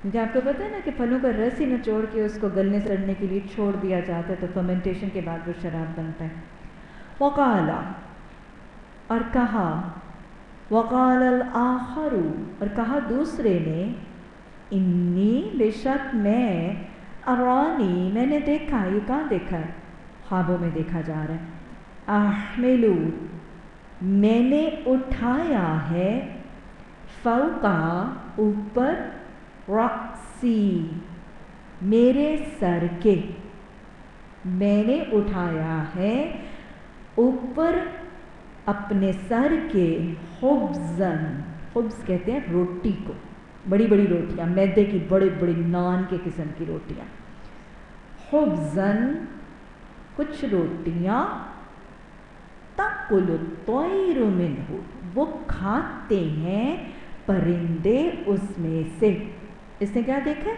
کیونکہ آپ کو پتہ ہے نا کہ پھلوں کا رس ہی نچوڑ کے اس کو گلنے سڑنے کے لیے چھوڑ دیا جاتا ہے تو فرمنٹیشن کے بعد وہ شراب بنتا ہے. وقال اور کہا، وقال الآخر اور کہا دوسرے نے، انی بے شک میں، ارانی میں نے دیکھا. یہ کہاں دیکھا ہے؟ خوابوں میں دیکھا جا رہا ہے. احملو میں نے اٹھایا ہے، فوقا اوپر، رأسی میرے سر کے، میں نے اٹھایا ہے اوپر اپنے سر کے، خبزن، خبز کہتے ہیں روٹی کو، بڑی بڑی روٹیاں، میدے کی بڑی بڑی نان کے قسم کی روٹیاں. خبزن کچھ روٹیاں، تأکل الطیر منہ وہ کھاتے ہیں پرندے اس میں سے. اس نے کیا دیکھا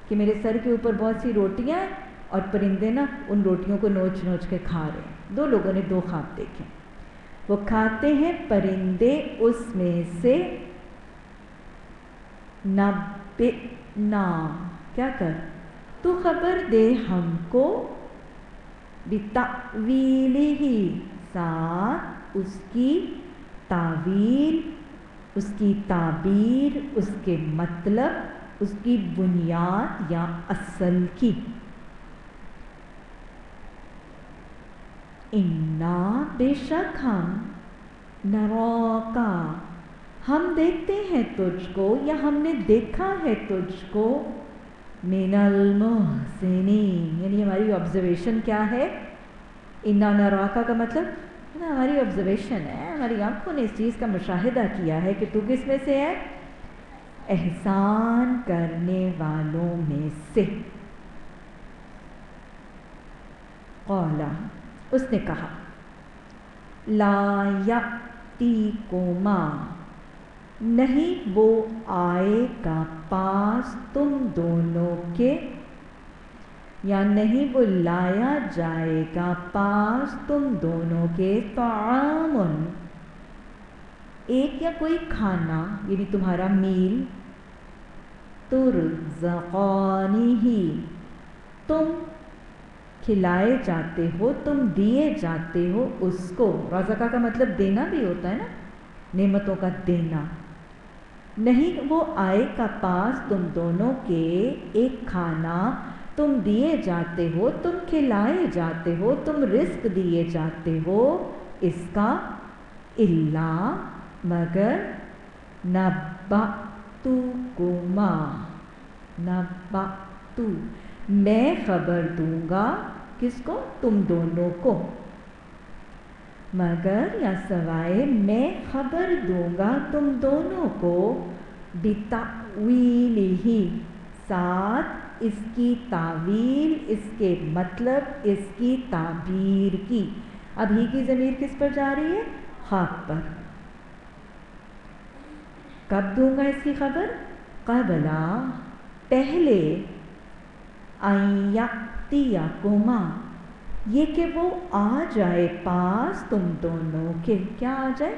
کہ میرے سر کے اوپر بہت سی روٹیاں ہیں اور پرندے نا ان روٹیوں کو نوچ نوچ کے کھا رہے ہیں. دو لوگوں نے دو خواب دیکھے. وہ کھاتے ہیں پرندے اس میں سے. نبئنا کیا کر تو خبر دے ہم کو، بتأویلہ ساتھ اس کی تعویل، اس کی تعبیر، اس کے مطلب، اس کی بنیاد یا اصل کی. انا بے شک ہم، نراکا ہم دیکھتے ہیں تجھ کو یا ہم نے دیکھا ہے تجھ کو، من المحسنین یعنی ہماری آبزرویشن کیا ہے. انا نراکا کا مطلب ہماری آبزرویشن ہے، ہماری آنکھوں نے اس چیز کا مشاہدہ کیا ہے کہ تو کس میں سے ہے؟ احسان کرنے والوں میں سے. قالا اس نے کہا، لا یأتیکما نہیں وہ آئے گا پاس تم دونوں کے، یا نہیں وہ لایا جائے گا پاس تم دونوں کے، طعام ایک یا کوئی کھانا یعنی تمہارا میل، ترزقانہ تم کھلائے جاتے ہو، تم دیے جاتے ہو اس کو. رزقہ کا مطلب دینا بھی ہوتا ہے نا، نعمتوں کا دینا. نہیں وہ آئے کا پاس تم دونوں کے ایک کھانا، تم دیے جاتے ہو، تم کھلائے جاتے ہو، تم رزق دیے جاتے ہو اس کا، الا مگر، نبأتکما نبأت میں خبر دوں گا کس کو؟ تم دونوں کو. مگر یا سوائے میں خبر دوں گا تم دونوں کو، بتأویلہ ساتھ اس کی تعویل، اس کے مطلب، اس کی تعبیر کی. اب ہی کی ضمیر کس پر جا رہی ہے؟ خواب پر. کب دوں گا اس کی خبر؟ قبلا پہلے، ان یأتیکما یہ کہ وہ آ جائے پاس تم دونوں کے. کیا آ جائے؟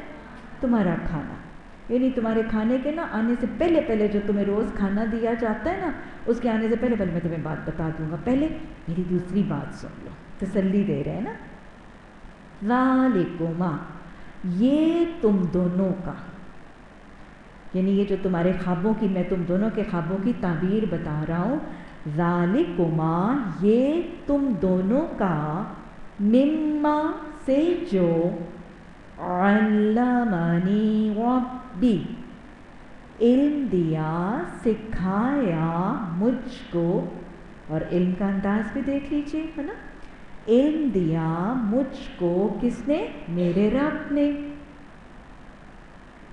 تمہارا کھانا. یعنی تمہارے کھانے کے نا آنے سے پہلے پہلے جو تمہیں روز کھانا دیا جاتا ہے نا، اس کے آنے سے پہلے پہلے میں تمہیں بات بتا دوں گا. پہلے میری دوسری بات سن لو. تسلی دے رہے ہیں نا. ذالکما یہ تم دونوں کا، یعنی یہ جو تمہارے خوابوں کی، میں تم دونوں کے خوابوں کی تعبیر بتا رہا ہوں. ذالکما یہ تم دونوں کا، مما سے جو، علمنی ربی علم دیا، سکھایا مجھ کو. اور علم کا انداز بھی دیکھ لیجئے ہے نا. علم دیا مجھ کو کس نے؟ میرے رب نے.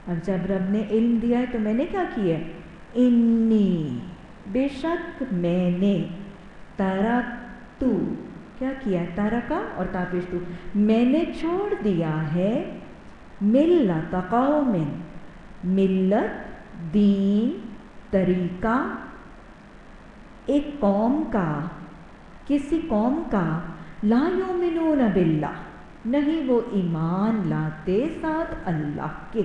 اب جب رب نے علم دیا ہے تو میں نے کیا کیا؟ انی بے شک میں نے، ترکتو کیا کیا؟ ترکا اور تاپشتو میں نے چھوڑ دیا ہے، ملت قوم ملت دین طریقہ، ایک قوم کا، کسی قوم کا، لا یؤمنون باللہ نہیں وہ ایمان لاتے ساتھ اللہ کے.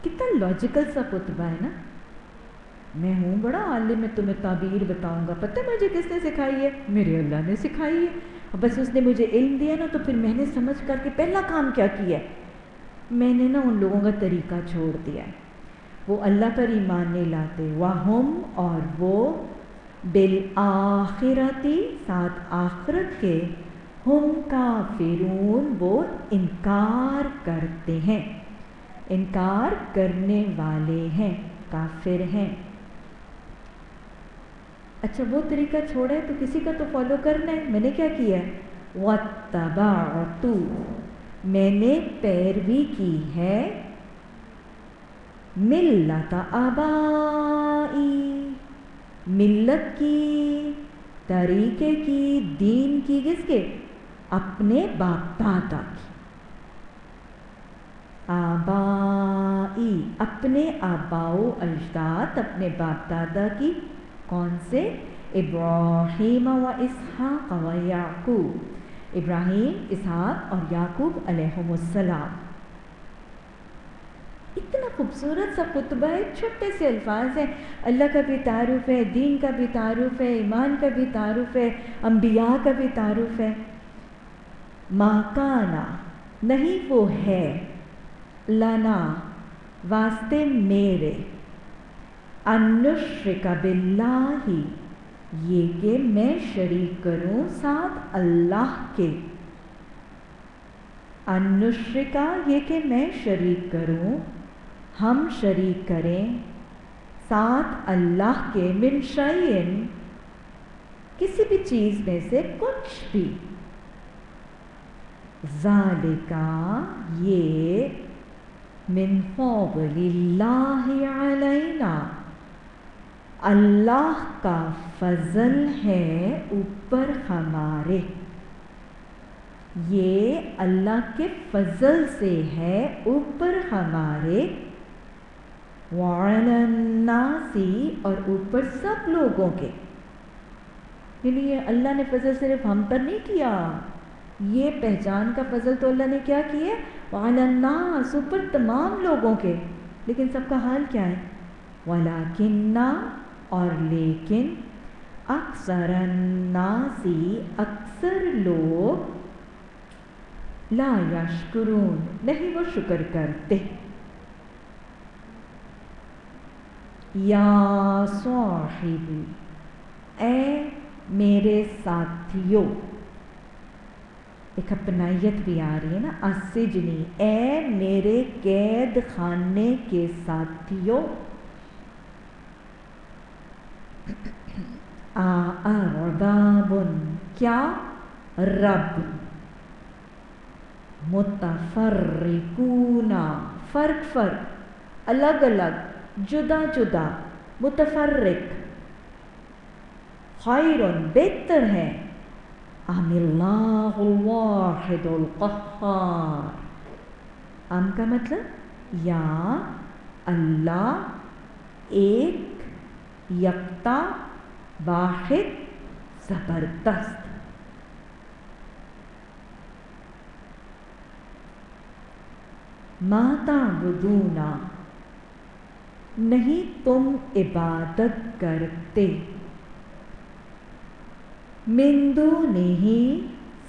کتنا لاجیکل سا خطبہ ہے نا. میں ہوں بڑا عالم، میں تمہیں تعبیر بتاؤں گا، پتہ ہے مجھے کس نے سکھائی ہے؟ میرے اللہ نے سکھائی ہے، بس اس نے مجھے علم دیا نا، تو پھر میں نے سمجھ کر کے پہلا کام کیا کیا ہے، میں نے نا ان لوگوں کا طریقہ چھوڑ دیا ہے، وہ اللہ پر ایمان نہیں لاتے، وَهُمْ اور وہ بالآخرتی ساتھ آخرت کے، ہم کافرون وہ انکار کرتے ہیں، انکار کرنے والے ہیں، کافر ہیں۔ اچھا وہ طریقہ چھوڑا ہے تو کسی کا تو فالو کرنا ہے، میں نے کیا کیا ہے؟ وَاتَّبَعْتُ میں نے پیروی کی ہے، ملت آبائی ملت کی، طریقے کی، دین کی، کس کے؟ اپنے باپ دادا کی، آبائی اپنے آباؤ اجداد، اپنے باپ دادا کی، کون سے؟ ابراہیم و اسحاق و یعقوب، ابراہیم، اسحاق اور یعقوب علیہم السلام۔ اتنا خوبصورت سا خطبہ ہے، چھوٹے سے الفاظ ہیں، اللہ کا بھی تعارف ہے، دین کا بھی تعارف ہے، ایمان کا بھی تعارف ہے، انبیاء کا بھی تعارف ہے۔ ما کانا نہیں وہ ہے، لنا واسطے میرے، ان نشرک باللہ یہ کہ میں شریک کروں ساتھ اللہ کے، ان نشرکا یہ کہ میں شریک کروں، ہم شریک کریں ساتھ اللہ کے، من شیئن کسی بھی چیز میں سے کچھ بھی، ذالکا یہ، من فضل اللہ علینا اللہ کا فضل ہے اوپر ہمارے، یہ اللہ کے فضل سے ہے اوپر ہمارے، وعلی الناس اور اوپر سب لوگوں کے، یعنی یہ اللہ نے فضل صرف ہم پر نہیں کیا، یہ پہچان کا فضل تو اللہ نے کیا کیا؟ وعلی الناس اوپر تمام لوگوں کے، لیکن سب کا حال کیا ہے؟ ولیکن اور لیکن، اکثر الناس اکثر لوگ، لا یشکرون نہیں وہ شکر کرتے۔ یا صاحبی اے میرے ساتھیوں، ایک اپنائیت بھی آ رہی ہے نا، السجنی اے میرے قید خانے کے ساتھیوں، ارباب کیا، رب، متفرقون فرق فرق، الگ الگ، جدا جدا، متفرق، خیر بہتر ہے، ام اللہ الواحد القہار، ام کا مطلب یا اللہ ایک یکتا واحد زبردست، ما تعبدون نہیں تم عبادت کرتے، من دونہ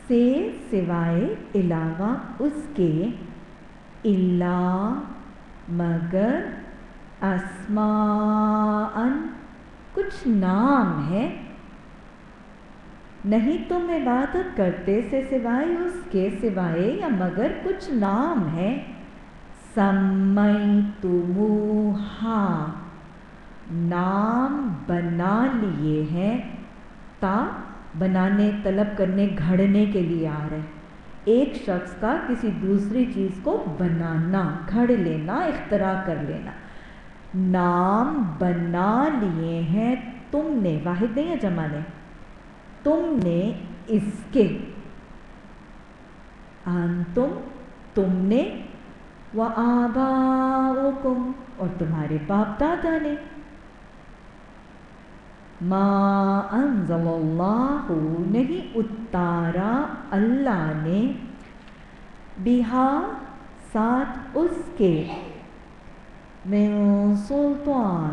سے سوائے، علاوہ اس کے، الا مگر، اسماء کچھ نام ہے، نہیں تم عبادت کرتے سے سوائے اس کے، سوائے یا مگر کچھ نام ہے، سمیتموہا نام بنا لیے ہیں، تا بنانے، طلب کرنے، گھڑنے کے لیے آ رہے ہیں، ایک شخص کا کسی دوسری چیز کو بنانا، گھڑ لینا، اختراع کر لینا، نام بنا لیے ہیں تم نے، واحد نہیں ہے جمع نے، تم نے اس کے، انتم تم نے، وآباؤکم اور تمہارے باپ دادا نے، ما انزل اللہ نہیں اتارا اللہ نے، بہا ساتھ اس کے، من سلطان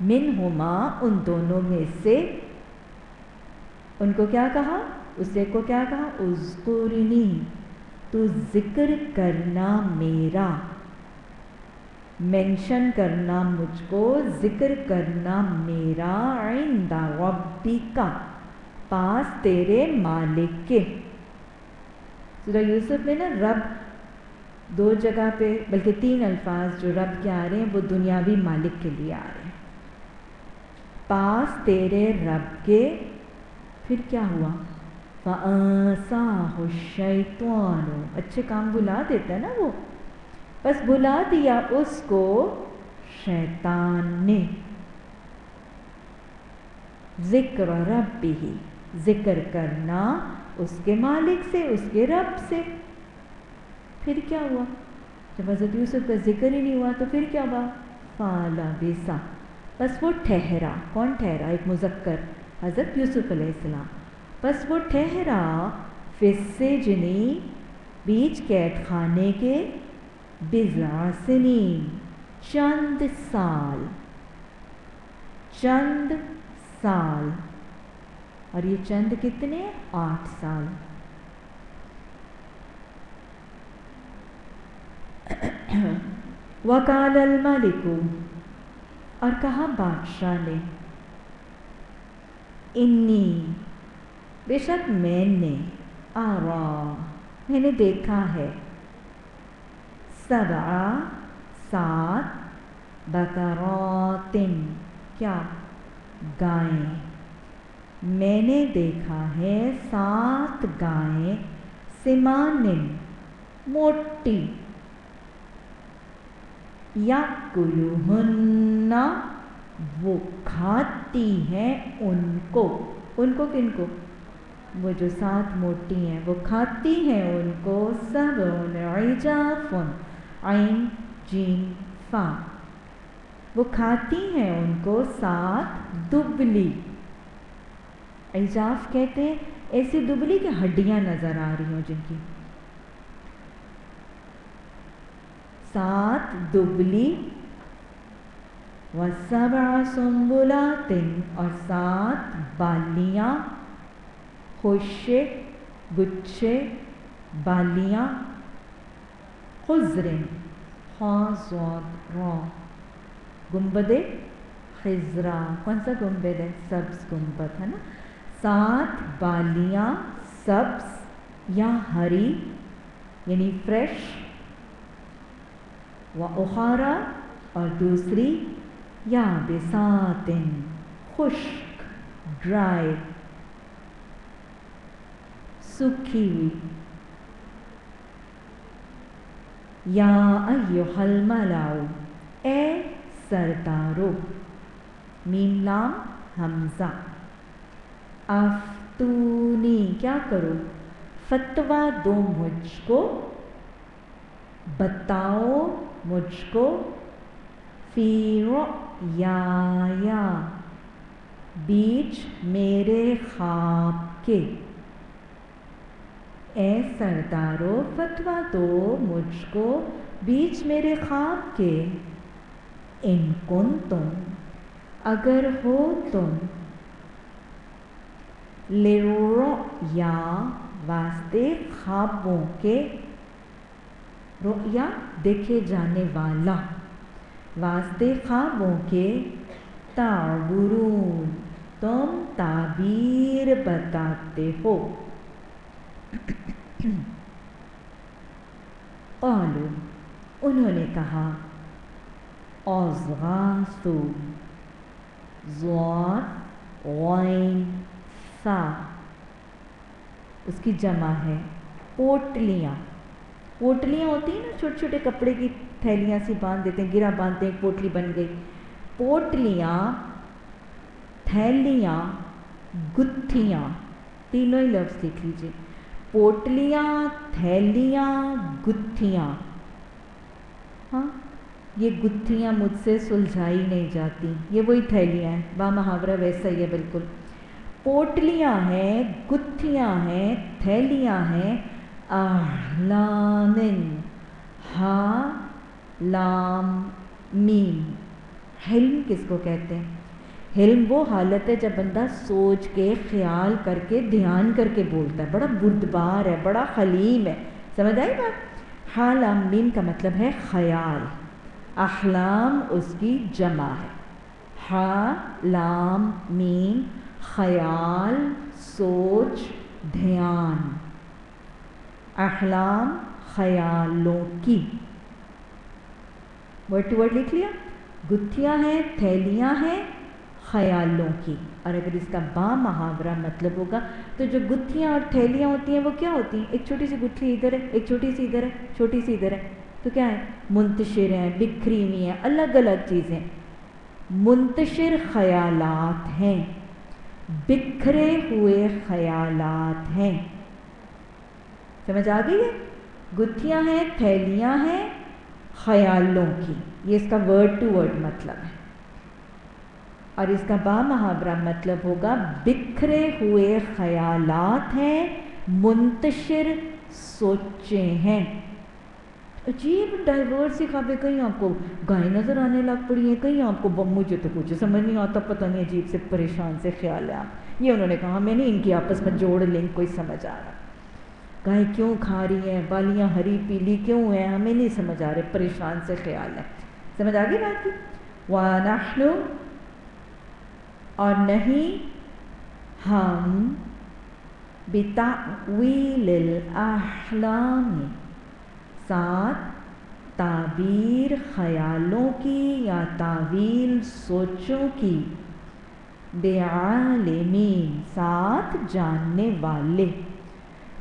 منہما ان دونوں میں سے، ان کو کیا کہا؟ اس ایک کو کیا کہا؟ اذکرنی، تو ذکر کرنا میرا، مینشن کرنا مجھ کو، ذکر کرنا میرا، عند ربک، پاس تیرے مالک کے۔ سورہ یوسف میں نا رب دو جگہ پہ، بلکہ 3 الفاظ جو رب کے آ رہے ہیں وہ دنیاوی مالک کے لیے آ رہے ہیں۔ پاس تیرے رب کے، پھر کیا ہوا؟ فَأَنسَاهُ الشَّيْطَانُ، اچھے کام بھلا دیتا ہے نا وہ، بس بھلا دیا اس کو شیطان نے، ذکر ربہ، ذکر کرنا اس کے مالک سے، اس کے رب سے۔ پھر کیا ہوا؟ جب حضرت یوسف کا ذکر ہی نہیں ہوا تو پھر کیا ہوا؟ فَلَبِثَ، بس وہ ٹھہرا۔ کون ٹھہرا؟ ایک مذکر، حضرت یوسف علیہ السلام۔ بس وہ ٹھہرا فِی السِّجْنِ، بیچ قید خانے کے، بِضْعَ سِنِینَ، چند سال، چند سال، اور یہ چند کتنے؟ 8 سال۔ وَقَالَ الْمَلِكُ، اور کہا بادشاہ نے، انی، بے شک میں نے، میں نے دیکھا ہے، 7 بقرات، کیا؟ گائیں، میں نے دیکھا ہے 7 گائیں، سمان، موٹی، یأکلہن، وہ کھاتی ہیں ان کو کن کو؟ وہ جو 7 موٹی ہیں وہ کھاتی ہیں ان کو، 7 عجاف، عین جیم فا، وہ کھاتی ہیں ان کو 7 دبلی، عجاف کہتے ہیں ایسی دبلی کہ ہڈیاں نظر آ رہی ہوں جن کی، 7 دبلی، و7 سنبلات، اور 7 بالیاں، خشک، گچھے، بالیاں، خضر، خاص را، گنبد خضرا، کون سا گنبد ہے؟ سبز گنبد ہے نا، 7 بالیاں سبز یا ہری یعنی فریش، وَأُخَرَى، اور دوسری، یابسات، خشک، ڈرائی، سوکھی ہوئی۔ یا ایھا الملأ، اے سردارو، میم لام حمزہ، افتونی، کیا کرو؟ فتویٰ دو مجھ کو، بتاؤ مجھ کو، فی رؤیایا، بیچ میرے خواب کے، اے سردارو فتویٰ دو مجھ کو بیچ میرے خواب کے، ان کنتم، اگر ہو تم، للرؤیا، واسطے خوابوں کے، رؤیا دیکھے جانے والا، واسطے خوابوں کے، تعبرون، تم تعبیر بتاتے ہو۔ قالوا، انہوں نے کہا، اضغاث، ضاد غین ثا، اس کی جمع ہے، پوٹلیاں، پوٹلیاں ہوتی ہیں نا، چھوٹے چھوٹے کپڑے کی تھیلیاں سی باندھ دیتے ہیں، گرہ باندھتے ہیں، ایک پوٹلی بن گئی، پوٹلیاں، تھیلیاں، گتھیاں، تینوں ہی لفظ لکھ لیجیے، پوٹلیاں، تھیلیاں، گتھیاں۔ ہاں، یہ گتھیاں مجھ سے سلجھائی نہیں جاتی، یہ وہی تھیلیاں ہیں، با محاورہ ویسا ہی ہے بالکل، پوٹلیاں ہیں، گتھیاں ہیں، تھیلیاں ہیں، احلام، ہا لام میم، حلم کس کو کہتے ہیں؟ حلم وہ حالت ہے جب بندہ سوچ کے خیال کر کے دھیان کر کے بولتا ہے، بڑا بردبار ہے، بڑا حلیم ہے. سمجھ آئی بات؟ ہا لام میم کا مطلب ہے خیال، احلام اس کی جمع ہے. ہا لام میم خیال، سوچ، دھیان. احلام خیالوں کی. ورڈ ٹو ورڈ لکھ لیا. گتھیاں ہیں، تھیلیاں ہیں خیالوں کی. اور اگر اس کا با محاورہ مطلب ہوگا تو جو گتھیاں اور تھیلیاں ہوتی ہیں وہ کیا ہوتی ہیں؟ ایک چھوٹی سی گتھی ادھر ہے، ایک چھوٹی سی ادھر ہے، چھوٹی سی ادھر ہے، تو کیا ہے؟ منتشر ہیں، بکھری ہوئی ہیں، الگ الگ چیزیں. منتشر خیالات ہیں، بکھرے ہوئے خیالات ہیں. سمجھ آ گئی ہے؟ گتھیاں ہیں، تھیلیاں ہیں خیالوں کی، یہ اس کا ورڈ ٹو ورڈ مطلب ہے. اور اس کا با محاورہ مطلب ہوگا بکھرے ہوئے خیالات ہیں، منتشر سوچیں ہیں. عجیب ڈائیورس سی خوابیں، کہیں آپ کو گائے نظر آنے لگ پڑی ہیں، کہیں آپ کو مجھے تو کچھ سمجھ نہیں آتا، پتہ نہیں عجیب سے پریشان سے خیال ہے. آپ یہ انہوں نے کہا میں نے ان کی آپس میں جوڑ لنک کوئی سمجھ آ رہا. گائے کیوں کھا رہی ہیں، بالیاں ہری پیلی کیوں ہیں، ہمیں نہیں سمجھ آ رہے، پریشان سے خیال ہے. سمجھ آ گئی بات کی؟ وَنَحْنُ اور نہیں ہم بِتَأْوِيلِ الْأَحْلَامِ ساتھ تعبیر خیالوں کی یا تعویل سوچوں کی، بعالمین ساتھ جاننے والے.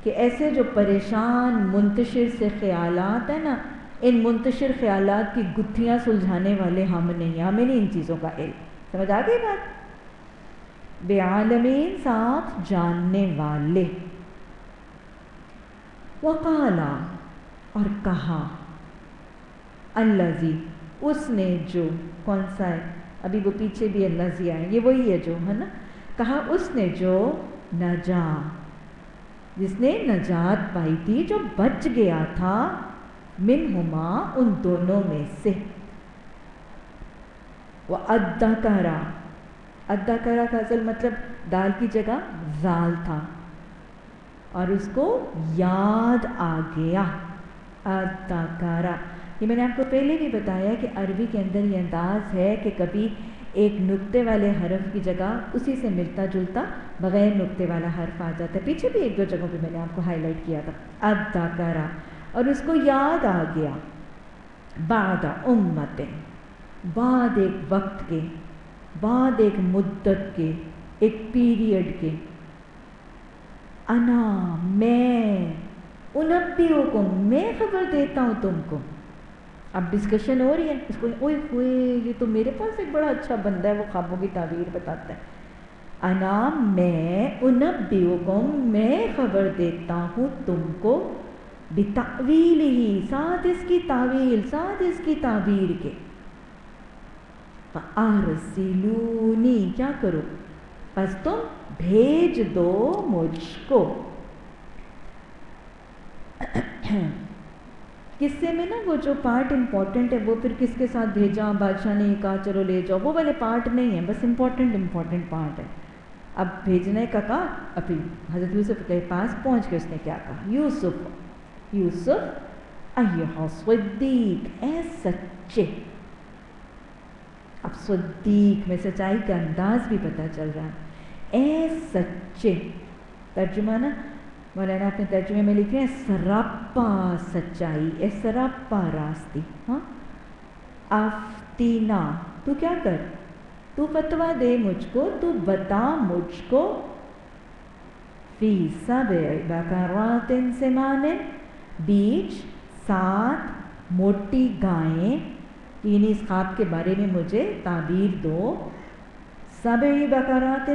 کہ ایسے جو پریشان منتشر سے خیالات ہیں نا، ان منتشر خیالات کی گتھیاں سلجھانے والے ہم نہیں، ہمیں نہیں ان چیزوں کا علم. سمجھ آ گئی بات؟ بعالمین ساتھ جاننے والے. وقالا اور کہا، الذی اس نے جو، کون سا ہے؟ ابھی وہ پیچھے بھی الذی آئے، یہ وہی ہے جو ہے نا. کہا اس نے جو نجا، جس نے نجات پائی تھی، جو بچ گیا تھا، منہما ان دونوں میں سے. وَأَدَّكَرَ ادّکرا کا اصل مطلب دال کی جگہ زال تھا، اور اس کو یاد آ گیا. ادّکرا، یہ میں نے آپ کو پہلے بھی بتایا کہ عربی کے اندر یہ انداز ہے کہ کبھی ایک نقطے والے حرف کی جگہ اسی سے ملتا جلتا بغیر نقطے والا حرف آ جاتا ہے. پیچھے بھی ایک دو جگہوں پہ میں نے آپ کو ہائی لائٹ کیا تھا. ادّکرا، اور اس کو یاد آ گیا. بعد امت، بعد ایک وقت کے، بعد ایک مدت کے، ایک پیریڈ کے. انا میں، انبئکم میں خبر دیتا ہوں تم کو. اب ڈسکشن ہو رہی ہے، اس کو اوئے ہوئے یہ تو میرے پاس ایک بڑا اچھا بندہ ہے، وہ خوابوں کی تعبیر بتاتا ہے. انا میں، انبئکم میں خبر دیتا ہوں تم کو، بتأویلہ ساتھ اس کی تعویل، ساتھ اس کی تعبیر کے. فارسلونی کیا کرو، پس تم بھیج دو مجھ کو. قصے میں نا وہ جو پارٹ امپورٹنٹ ہے وہ پھر کس کے ساتھ بھیجا، بادشاہ نے کہا چلو لے جاؤ، وہ والے پارٹ نہیں ہیں، بس امپورٹنٹ پارٹ ہے. اب بھیجنے کا کہا، اب پھر حضرت یوسف کے پاس پہنچ کے اس نے کیا کہا، یوسف ایھا صدیق، اے سچے. اب صدیق میں سچائی کا انداز بھی پتہ چل رہا ہے. اے سچے، ترجمہ نا مولانا اپنے ترجمے میں لکھ رہے ہیں سراپا سچائی، اے سراپا راستی. ہاں، افتینا، تو کیا کر، تو فتویٰ دے مجھ کو، تو بتا مجھ کو، فی سبع بقرات سمان، بیچ 7 موٹی گائیں، یعنی اس خواب کے بارے میں مجھے تعبیر دو. سبع بقرات